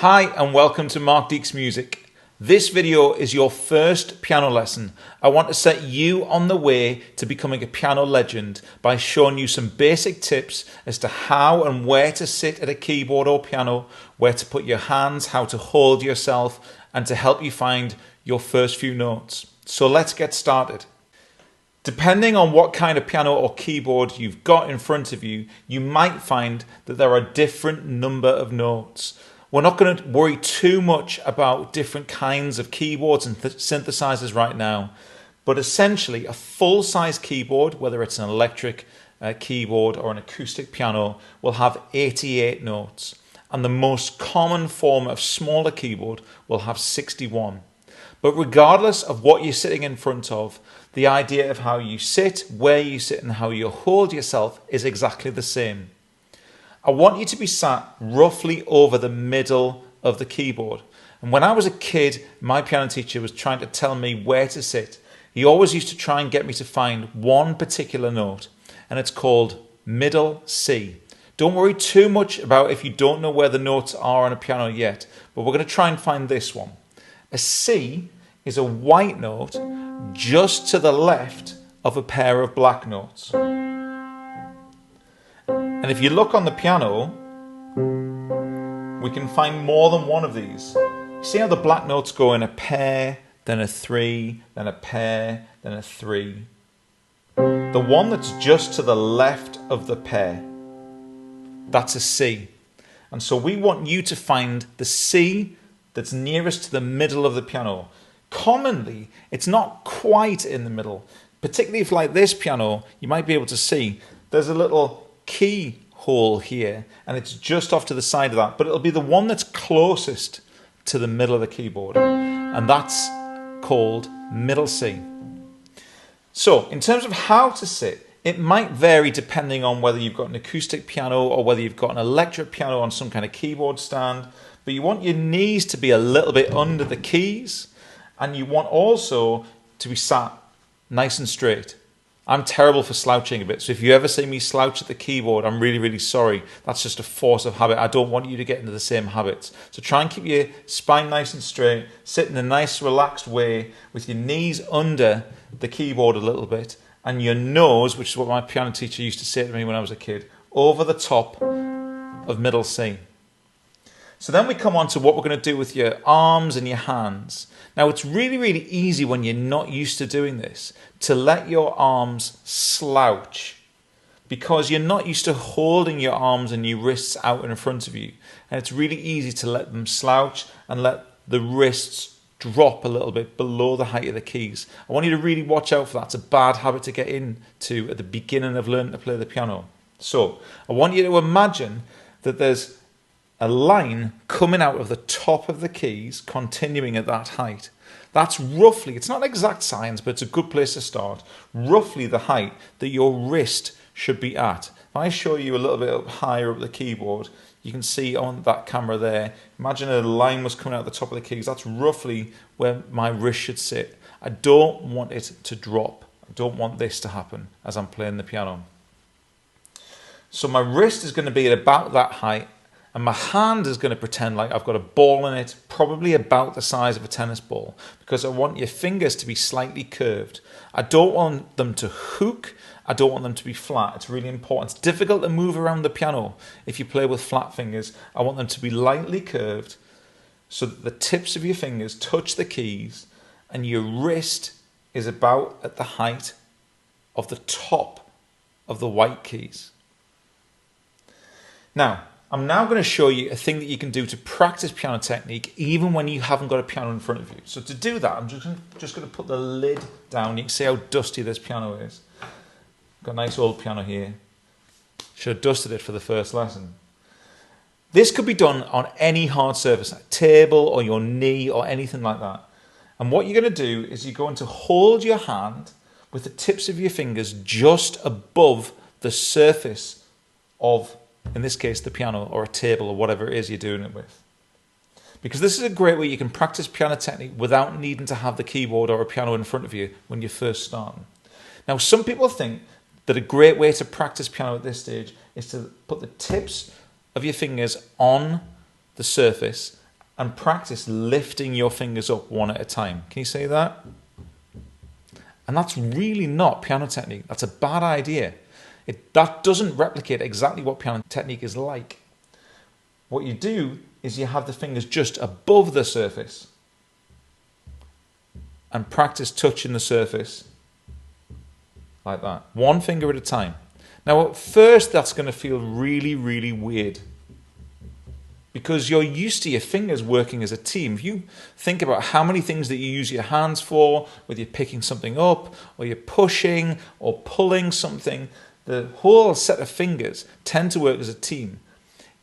Hi and welcome to Mark Deeks Music. This video is your first piano lesson. I want to set you on the way to becoming a piano legend by showing you some basic tips as to how and where to sit at a keyboard or piano, where to put your hands, how to hold yourself, and to help you find your first few notes. So let's get started. Depending on what kind of piano or keyboard you've got in front of you, you might find that there are a different number of notes. We're not going to worry too much about different kinds of keyboards and synthesizers right now, but essentially a full-size keyboard, whether it's an electric keyboard or an acoustic piano, will have 88 notes, and the most common form of smaller keyboard will have 61. But regardless of what you're sitting in front of, the idea of how you sit, where you sit, and how you hold yourself is exactly the same. I want you to be sat roughly over the middle of the keyboard. And when I was a kid, my piano teacher was trying to tell me where to sit. He always used to try and get me to find one particular note, and it's called middle C. Don't worry too much about if you don't know where the notes are on a piano yet, but we're going to try and find this one. A C is a white note just to the left of a pair of black notes. And if you look on the piano, we can find more than one of these. See how the black notes go in a pair, then a three, then a pair, then a three. The one that's just to the left of the pair, that's a C. And so we want you to find the C that's nearest to the middle of the piano. Commonly, it's not quite in the middle. Particularly if, like this piano, you might be able to see there's a little key hole here, and it's just off to the side of that, but it'll be the one that's closest to the middle of the keyboard, and that's called middle C. So in terms of how to sit, it might vary depending on whether you've got an acoustic piano or whether you've got an electric piano on some kind of keyboard stand, but you want your knees to be a little bit under the keys, and you want also to be sat nice and straight. I'm terrible for slouching a bit, so if you ever see me slouch at the keyboard, I'm really, really sorry. That's just a force of habit. I don't want you to get into the same habits. So try and keep your spine nice and straight, sit in a nice, relaxed way with your knees under the keyboard a little bit, and your nose, which is what my piano teacher used to say to me when I was a kid, over the top of middle C. So then we come on to what we're going to do with your arms and your hands. Now it's really, really easy when you're not used to doing this to let your arms slouch because you're not used to holding your arms and your wrists out in front of you. And it's really easy to let them slouch and let the wrists drop a little bit below the height of the keys. I want you to really watch out for that. It's a bad habit to get into at the beginning of learning to play the piano. So I want you to imagine that there's a line coming out of the top of the keys, continuing at that height. That's roughly, it's not an exact science, but it's a good place to start, roughly the height that your wrist should be at. If I show you a little bit up higher up the keyboard, you can see on that camera there, imagine a line was coming out the top of the keys. That's roughly where my wrist should sit. I don't want it to drop. I don't want this to happen as I'm playing the piano. So my wrist is going to be at about that height, and my hand is going to pretend like I've got a ball in it, probably about the size of a tennis ball, because I want your fingers to be slightly curved. I don't want them to hook. I don't want them to be flat. It's really important. It's difficult to move around the piano if you play with flat fingers. I want them to be lightly curved so that the tips of your fingers touch the keys and your wrist is about at the height of the top of the white keys. Now, I'm now going to show you a thing that you can do to practice piano technique even when you haven't got a piano in front of you. So to do that, I'm just going to put the lid down. You can see how dusty this piano is. Got a nice old piano here. Should have dusted it for the first lesson. This could be done on any hard surface, like a table or your knee or anything like that. And what you're going to do is you're going to hold your hand with the tips of your fingers just above the surface of, in this case, the piano or a table or whatever it is you're doing it with. Because this is a great way you can practice piano technique without needing to have the keyboard or a piano in front of you when you're first starting. Now, some people think that a great way to practice piano at this stage is to put the tips of your fingers on the surface and practice lifting your fingers up one at a time. Can you see that? And that's really not piano technique. That's a bad idea. That doesn't replicate exactly what piano technique is like. What you do is you have the fingers just above the surface and practice touching the surface like that. One finger at a time. Now at first that's going to feel really, really weird because you're used to your fingers working as a team. If you think about how many things that you use your hands for, whether you're picking something up or you're pushing or pulling something, the whole set of fingers tend to work as a team.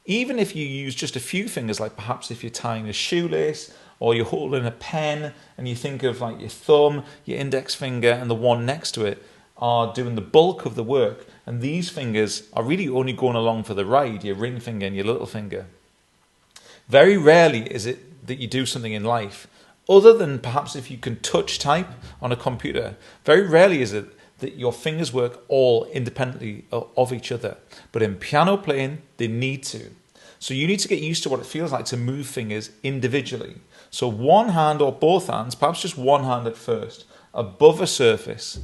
Even if you use just a few fingers, like perhaps if you're tying a shoelace or you're holding a pen and you think of like your thumb, your index finger and the one next to it are doing the bulk of the work, and these fingers are really only going along for the ride, your ring finger and your little finger. Very rarely is it that you do something in life, other than perhaps if you can touch type on a computer, very rarely is it that your fingers work all independently of each other. But in piano playing, they need to. So you need to get used to what it feels like to move fingers individually. So one hand or both hands, perhaps just one hand at first, above a surface,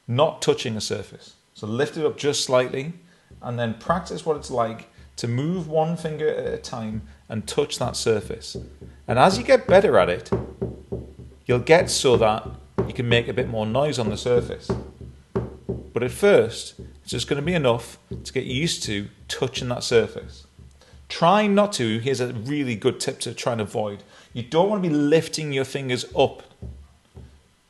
not touching a surface. So lift it up just slightly and then practice what it's like to move one finger at a time and touch that surface. And as you get better at it, you'll get so that you can make a bit more noise on the surface. But at first, it's just going to be enough to get used to touching that surface. Try not to, here's a really good tip to try and avoid. You don't want to be lifting your fingers up.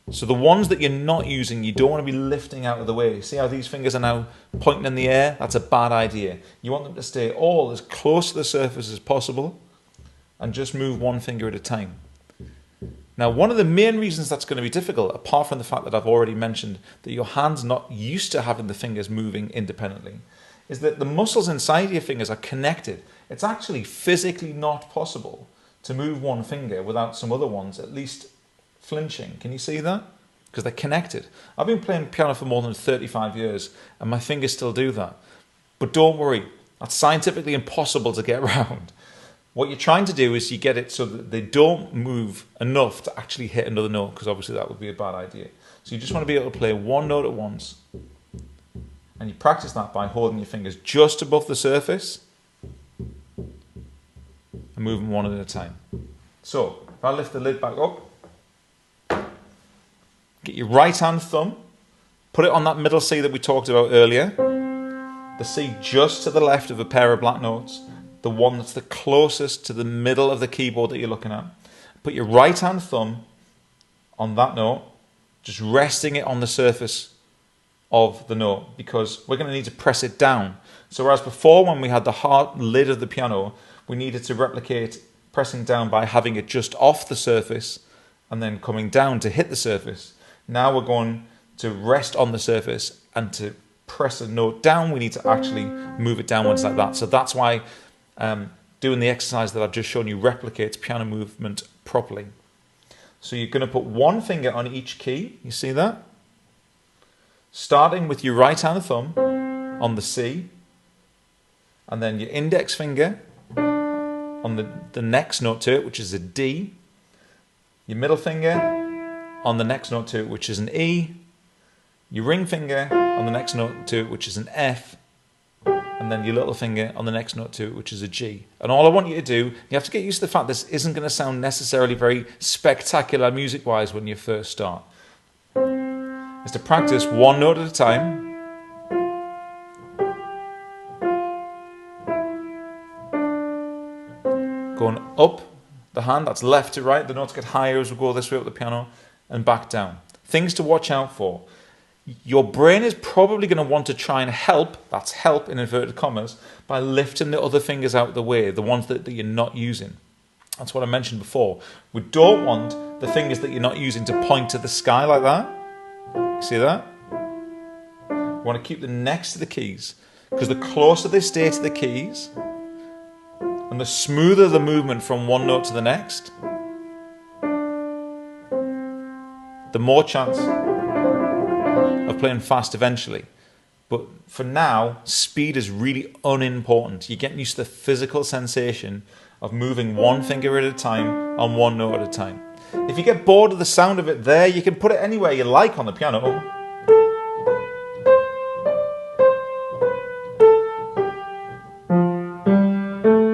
So the ones that you're not using, you don't want to be lifting out of the way. See how these fingers are now pointing in the air? That's a bad idea. You want them to stay all as close to the surface as possible and just move one finger at a time. Now, one of the main reasons that's going to be difficult, apart from the fact that I've already mentioned that your hand's not used to having the fingers moving independently, is that the muscles inside your fingers are connected. It's actually physically not possible to move one finger without some other ones at least flinching. Can you see that? Because they're connected. I've been playing piano for more than 35 years and my fingers still do that. But don't worry, that's scientifically impossible to get around. What you're trying to do is you get it so that they don't move enough to actually hit another note, because obviously that would be a bad idea. So you just want to be able to play one note at once. And you practice that by holding your fingers just above the surface and moving one at a time. So if I lift the lid back up, get your right hand thumb, put it on that middle C that we talked about earlier, the C just to the left of a pair of black notes, the one that's the closest to the middle of the keyboard that you're looking at. Put your right hand thumb on that note, just resting it on the surface of the note, because we're going to need to press it down. So whereas before, when we had the hard lid of the piano, we needed to replicate pressing down by having it just off the surface and then coming down to hit the surface. Now we're going to rest on the surface, and to press a note down, we need to actually move it downwards like that. So that's why doing the exercise that I've just shown you replicates piano movement properly. So you're going to put one finger on each key. You see that? Starting with your right hand thumb on the C, and then your index finger on the next note to it, which is a D, your middle finger on the next note to it, which is an E, your ring finger on the next note to it, which is an F, and then your little finger on the next note to it, which is a G. And all I want you to do, you have to get used to the fact this isn't going to sound necessarily very spectacular music-wise when you first start, is to practice one note at a time. Going up the hand, that's left to right. The notes get higher as we go this way up the piano, and back down. Things to watch out for. Your brain is probably going to want to try and help, that's help in inverted commas, by lifting the other fingers out of the way, the ones that you're not using. That's what I mentioned before. We don't want the fingers that you're not using to point to the sky like that. You see that? We want to keep them next to the keys, because the closer they stay to the keys, and the smoother the movement from one note to the next, the more chance of playing fast eventually. But for now, speed is really unimportant. You're getting used to the physical sensation of moving one finger at a time on one note at a time. If you get bored of the sound of it there, you can put it anywhere you like on the piano.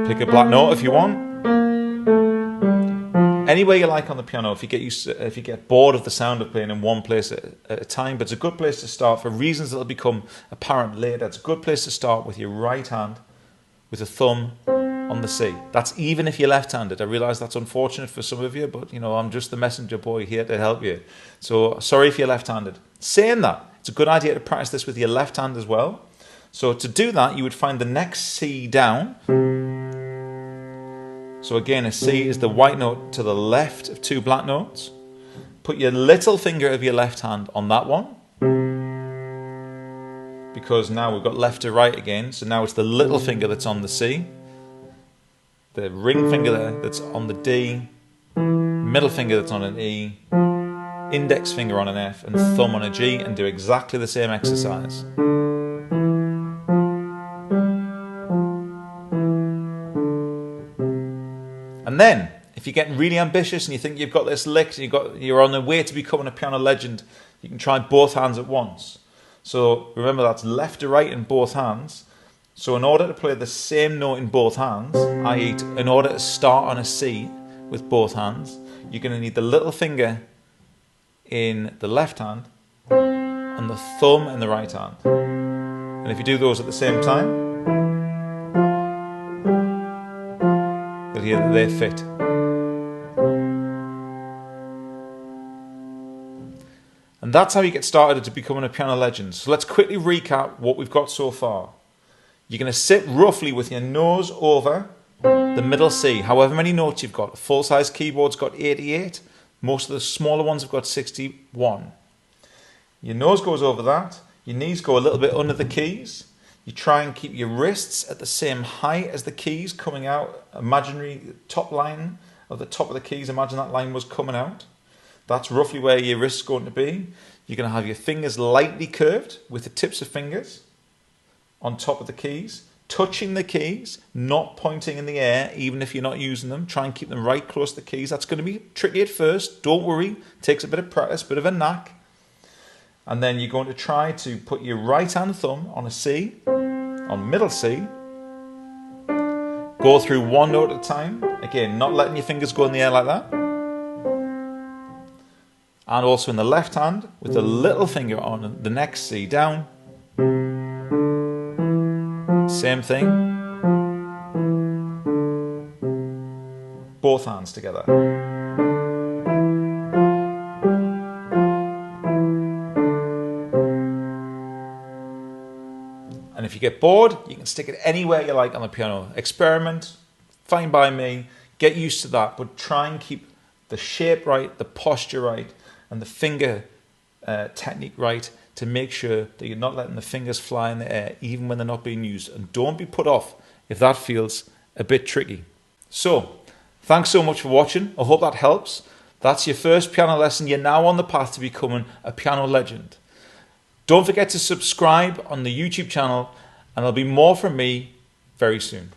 Pick a black note if you want. Anywhere you like on the piano. If you get bored of the sound of playing in one place at a time, but it's a good place to start for reasons that will become apparent later. It's a good place to start with your right hand, with a thumb on the C. That's even if you're left-handed. I realise that's unfortunate for some of you, but I'm just the messenger boy here to help you. So sorry if you're left-handed. Saying that, it's a good idea to practice this with your left hand as well. So to do that, you would find the next C down. So again, a C is the white note to the left of two black notes. Put your little finger of your left hand on that one, because now we've got left to right again. So now it's the little finger that's on the C, the ring finger there that's on the D, middle finger that's on an E, index finger on an F, and thumb on a G, and do exactly the same exercise. And then, if you're getting really ambitious and you think you've got this licked, you're on the way to becoming a piano legend, you can try both hands at once. So remember, that's left to right in both hands. So in order to play the same note in both hands, i.e. in order to start on a C with both hands, you're going to need the little finger in the left hand and the thumb in the right hand. And if you do those at the same time, you'll hear that they fit. And that's how you get started to becoming a piano legend. So let's quickly recap what we've got so far. You're going to sit roughly with your nose over the middle C. However many notes you've got. A full-size keyboard's got 88. Most of the smaller ones have got 61. Your nose goes over that. Your knees go a little bit under the keys. You try and keep your wrists at the same height as the keys coming out. Imaginary top line of the top of the keys. Imagine that line was coming out. That's roughly where your wrist's going to be. You're going to have your fingers lightly curved with the tips of fingers on top of the keys, touching the keys, not pointing in the air, even if you're not using them. Try and keep them right close to the keys. That's going to be tricky at first. Don't worry. It takes a bit of practice, a bit of a knack. And then you're going to try to put your right hand thumb on a C, on middle C. Go through one note at a time. Again, not letting your fingers go in the air like that. And also in the left hand, with the little finger on the next C down. Same thing. Both hands together. And if you get bored, you can stick it anywhere you like on the piano. Experiment, fine by me, get used to that, but try and keep the shape right, the posture right, and the finger technique right, to make sure that you're not letting the fingers fly in the air even when they're not being used. And don't be put off if that feels a bit tricky. So, thanks so much for watching. I hope that helps. That's your first piano lesson. You're now on the path to becoming a piano legend. Don't forget to subscribe on the YouTube channel, and there'll be more from me very soon.